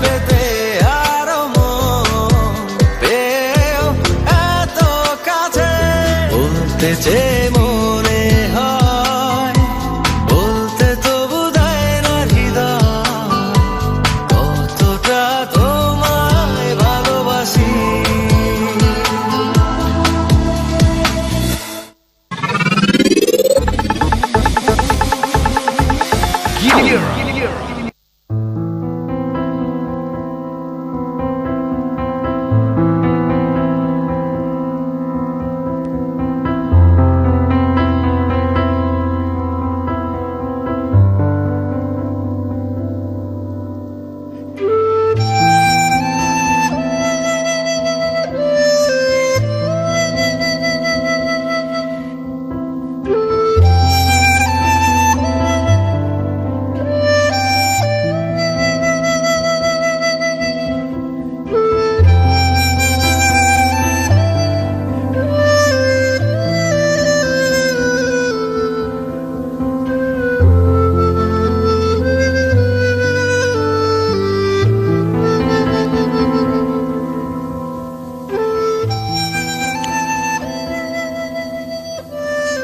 পেতে আরো মন পেয়েও এত কাছে বলতে চেয়ে মনে হয় বলতে তবু দেয় না হৃদয় কতটা তোমায় ভালোবাসি।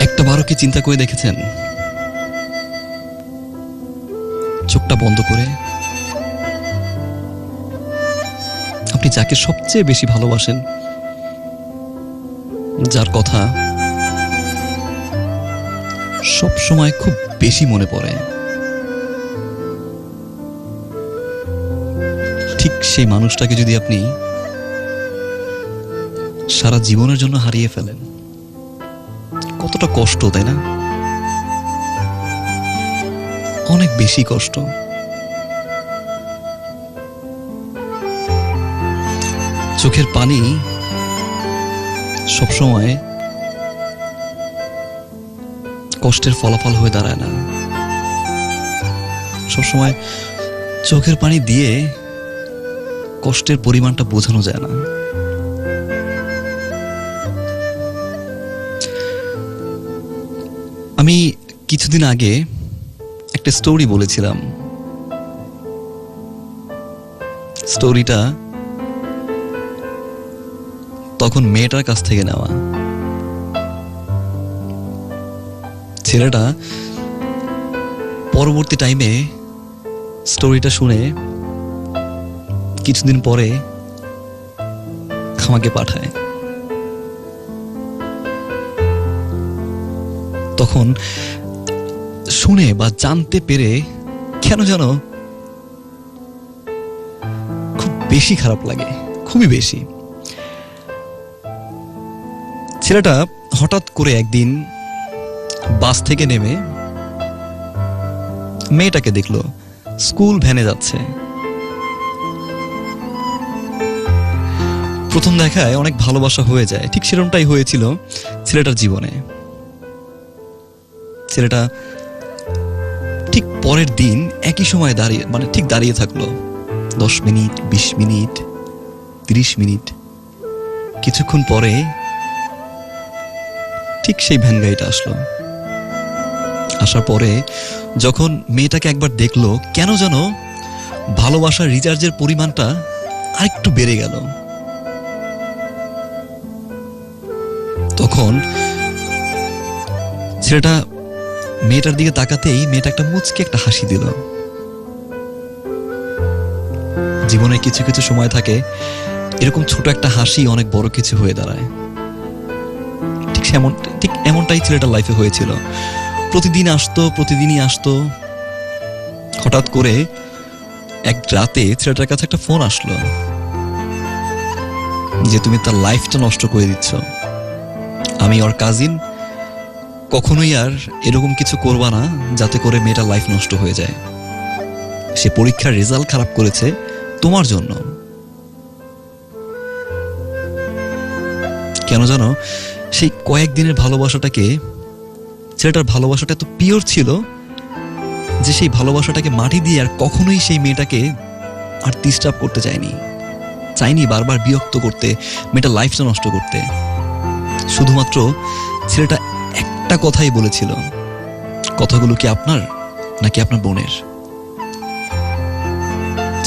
একটাবারও কি চিন্তা করে দেখেছেন চোখটা বন্ধ করে আপনি যাকে সবচেয়ে বেশি ভালোবাসেন, যার কথা সব সময় খুব বেশি মনে পড়ে, ঠিক সেই মানুষটাকে যদি আপনি সারা জীবনের জন্য হারিয়ে ফেলেন, কতটা কষ্ট, তাই না? অনেক বেশি কষ্ট। চোখের পানি সবসময় কষ্টের ফলাফল হয়ে দাঁড়ায় না। সবসময় চোখের পানি দিয়ে কষ্টের পরিমাণটা বোঝানো যায় না। আমি কিছুদিন আগে একটা স্টোরি বলেছিলাম। স্টোরিটা তখন মেয়েটার কাছ থেকে নেওয়া। ছেলেটা পরবর্তী টাইমে স্টোরিটা শুনে কিছুদিন পরে আমাকে পাঠায়। তখন শুনে বা জানতে পেরে কেন যেন খুব বেশি খারাপ লাগে, খুবই বেশি। ছেলেটা হঠাৎ করে একদিন বাস থেকে নেমে মেয়েটাকে দেখলো স্কুল ভ্যানে যাচ্ছে। প্রথম দেখায় অনেক ভালোবাসা হয়ে যায়, ঠিক সেরকমটাই হয়েছিল ছেলেটার জীবনে। ছেলেটা ঠিক পরের দিন একই সময় দাঁড়িয়ে থাকলো 10 মিনিট, 20 মিনিট, 30 মিনিট। কিছুক্ষণ পরে ঠিক সেই ভ্যান গাড়িটা আসলো। আসার পরে যখন মেয়েটাকে একবার দেখলো, কেন যেন ভালোবাসার রিচার্জের পরিমাণটা আরেকটু বেড়ে গেল। তখন ছেলেটা মেয়েটার দিকে তাকাতেই মেয়েটা একটা মুচকে একটা হাসি দিল। জীবনে কিছু কিছু সময় থাকে এরকম ছোট একটা হাসি অনেক বড় কিছু হয়ে দাঁড়ায়। ঠিক এমনটাই ছেলেটার লাইফে হয়েছিল। প্রতিদিনই আসতো। হঠাৎ করে এক রাতে ছেলেটার কাছে একটা ফোন আসলো যে তুমি তার লাইফটা নষ্ট করে দিচ্ছ। আমি ওর কাজিন, কখনোই আর এরকম কিছু করবা না যাতে করে মেয়েটার লাইফ নষ্ট হয়ে যায়। সে পরীক্ষার রেজাল্ট খারাপ করেছে তোমার জন্য। কেন জানো সেই কয়েকদিনের ভালোবাসাটাকে, ছেলেটার ভালোবাসাটা এত পিওর ছিল যে সেই ভালোবাসাটাকে মাটি দিয়ে আর কখনোই সেই মেয়েটাকে আর ডিস্টার্ব করতে চায়নি বারবার বিরক্ত করতে, মেয়েটার লাইফটা নষ্ট করতে। শুধুমাত্র ছেলেটা একটা কথাই বলেছিল, কথাগুলো কি আপনার নাকি আপনার বোনের?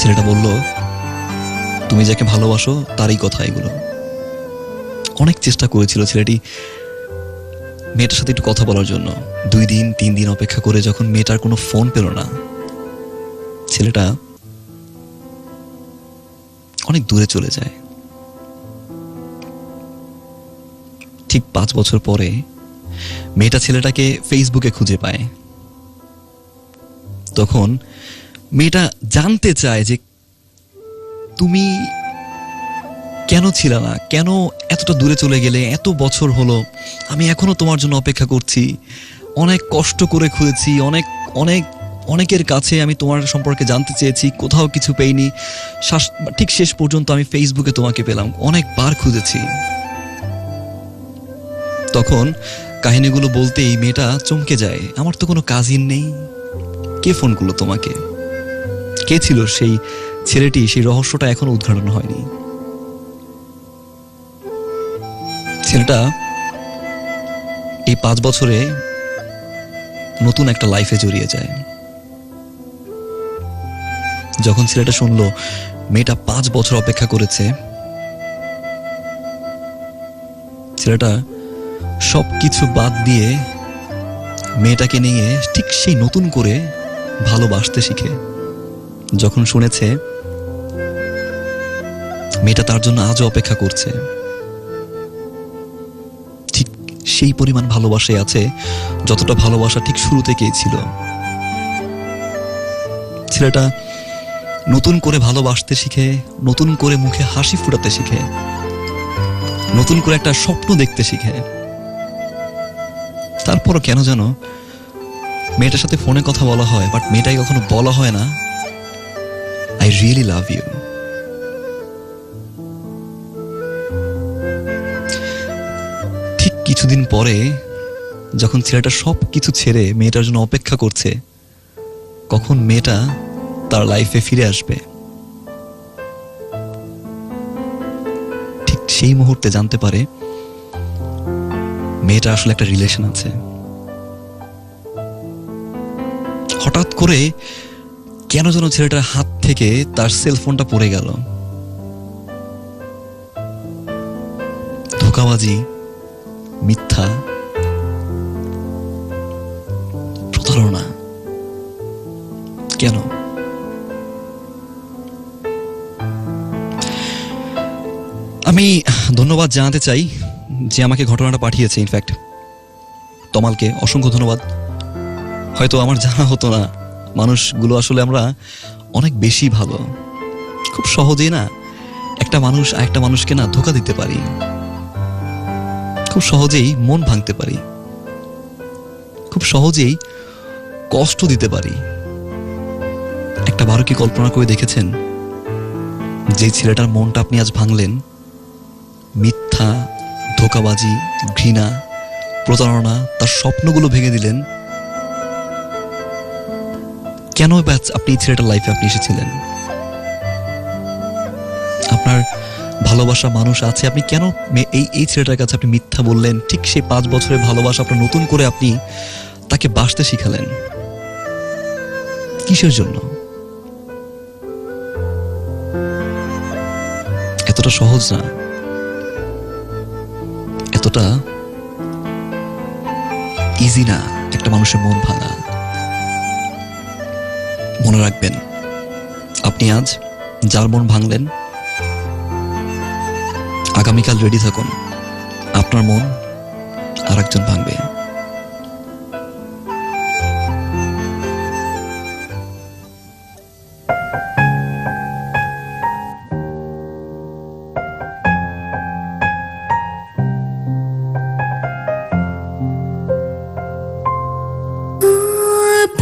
ছেলেটা বলল, তুমি যাকে ভালোবাসো তারই কথা এগুলো। অনেক চেষ্টা করেছিল ছেলেটি মেয়েটার সাথে একটু কথা বলার জন্য। 2 দিন 3 দিন অপেক্ষা করে যখন মেয়েটার কোনো ফোন পেল না, ছেলেটা অনেক দূরে চলে যায়। ঠিক 5 বছর পরে মেয়েটা ছেলেটাকে ফেসবুকে খুঁজে পায়। তখন মেয়েটা জানতে চায় যে তুমি কেন ছিল না, কেন এতটা দূরে চলে গেলে, এত বছর হলো, আমি এখনো তোমার জন্য অপেক্ষা করছি, অনেক কষ্ট করে খুঁজেছি, অনেক অনেক অনেকের কাছে আমি তোমার সম্পর্কে জানতে চেয়েছি, কোথাও কিছু পেইনি, ঠিক শেষ পর্যন্ত আমি ফেসবুকে তোমাকে পেলাম, অনেকবার খুঁজেছি। তখন কাহিনীগুলো বলতেই মেয়েটা চমকে যায়, আমার তো কোনো কাজিন নেই, কে ফোন করলো তোমাকে, কে ছিল সেই ছেলেটি, সেই রহস্যটা এখনো উদ্ঘাটন হয়নি। ছেলেটা এই 5 বছরে নতুন একটা লাইফে জড়িয়ে যায়। যখন ছেলেটা শুনলো মেয়েটা 5 বছর অপেক্ষা করেছে, ছেলেটা সবকিছু বাদ দিয়ে মেয়েটাকে নিয়ে ঠিক সেই নতুন করে ভালোবাসতে শিখে। যখন শুনেছে মেয়েটা তার জন্য আজও অপেক্ষা করছে, ঠিক সেই পরিমাণ ভালোবাসায় আছে যতটা ভালোবাসা ঠিক শুরু থেকেই ছিল। ছেলেটা নতুন করে ভালোবাসতে শিখে, নতুন করে মুখে হাসি ফুটাতে শিখে, নতুন করে একটা স্বপ্ন দেখতে শিখে। তারপরও কেন যেন মেয়েটার সাথে ফোনে কথা বলা হয়, বাট মেয়েটাকে কখনো বলা হয় না আই রিয়েলি লাভ ইউ। ঠিক কিছুদিন পরে যখন ছেলেটা সব কিছু ছেড়ে মেয়েটার জন্য অপেক্ষা করছে কখন মেয়েটা তার লাইফে ফিরে আসবে, ঠিক সেই মুহূর্তে জানতে পারে মেয়েটা আসলে একটা রিলেশন আছে। হঠাৎ করে কেন যেন ছেলেটার হাত থেকে তার সেলফোনটা পড়ে গেল। ধোঁকাবাজি, মিথ্যা, প্রতারণা, কেন? আমি ধন্যবাদ জানাতে চাই যে আমাকে ঘটনাটা পাঠিয়েছে, ইনফ্যাক্ট তমালকে অসংখ্য ধন্যবাদ। হয়তো আমার জানা হতো না, মানুষগুলো আসলে আমরা অনেক বেশি ভালো, খুব সহজেই না একটা মানুষ আরেকটা মানুষকে না ধোঁকা দিতে পারি, খুব সহজেই মন ভাঙতে পারি, খুব সহজেই কষ্ট দিতে পারি। একটা বারো কি কল্পনা করে দেখেছেন যে ছেলেটার মনটা আপনি আজ ভাঙলেন, মিথ্যা, ধোঁকাবাজি, ঘৃণা, প্রতারণা, তার স্বপ্নগুলো ভেঙে দিলেন, কেন আপনি এই ছেলেটার লাইফে আপনি এসেছিলেন? আপনার ভালোবাসা মানুষ আছে, আপনি কেন এই ছেলেটার কাছে আপনি মিথ্যা বললেন? ঠিক সেই 5 বছরের ভালোবাসা আপনার নতুন করে আপনি তাকে বাসতে শিখালেন, কিসের জন্য? এতটা সহজ না, এতটা ইজি না একটা মানুষের মন ভাঙা। মনে রাখবেন, আপনি আজ যার মন ভাঙলেন, আগামীকাল রেডি থাকুন, আপনার মন আর একজন ভাঙবে।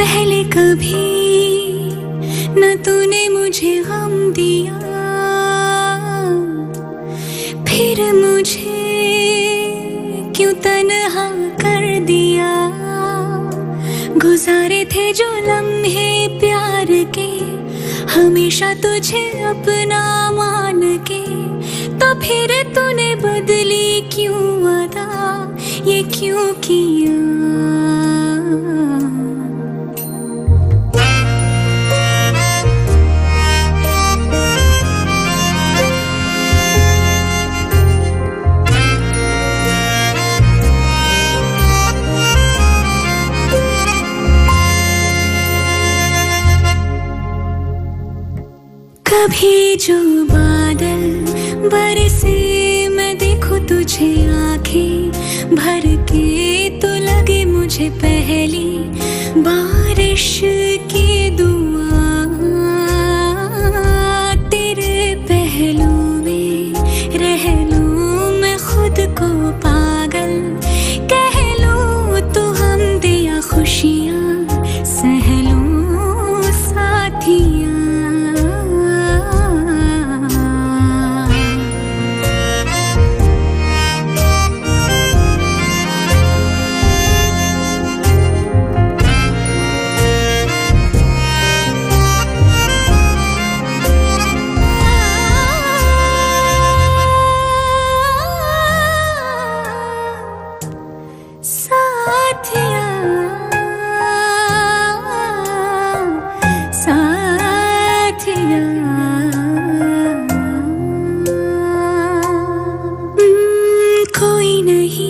पहले कभी न तूने मुझे गम दिया, फिर मुझे क्यों तन्हा कर दिया। गुजारे थे जो लम्हे प्यार के, हमेशा तुझे अपना मान के, तो फिर तूने बदली क्यों अदा, ये क्यों किया। कभी जो बादल बरसे मैं देखूं तुझे आंखें भर के तो लगे मुझे पहली बारिश की दुआ तेरे पहलू में रह लूं मैं खुद को पागल कह लूं तो हम दिया खुशियां सह लूं साथियां कोई नहीं